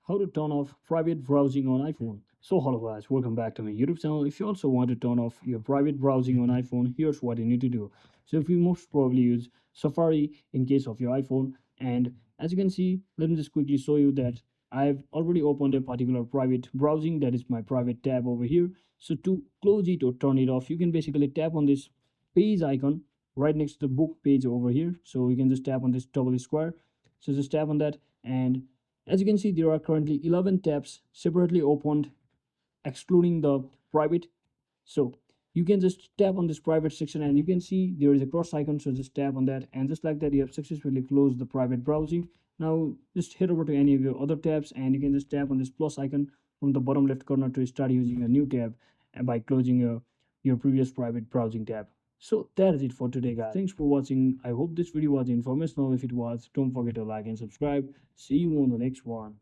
how to turn off private browsing on iPhone. So hello guys, welcome back to my YouTube channel. If you also want to turn off your private browsing on iPhone, here's what you need to do. So if you most probably use Safari in case of your iPhone, and as you can see, let me just quickly show you that I've already opened a particular private browsing, that is my private tab over here. So to close it or turn it off, you can basically tap on this page icon right next to the book page over here. So you can just tap on this double square. So just tap on that, and as you can see, there are currently 11 tabs separately opened, excluding the private. So you can just tap on this private section and you can see there is a cross icon. So just tap on that, and just like that, you have successfully closed the private browsing. Now just head over to any of your other tabs and you can just tap on this plus icon from the bottom left corner to start using a new tab by closing your previous private browsing tab. So that is it for today, guys. Thanks for watching. I hope this video was informational. If it was, don't forget to like and subscribe. See you on the next one.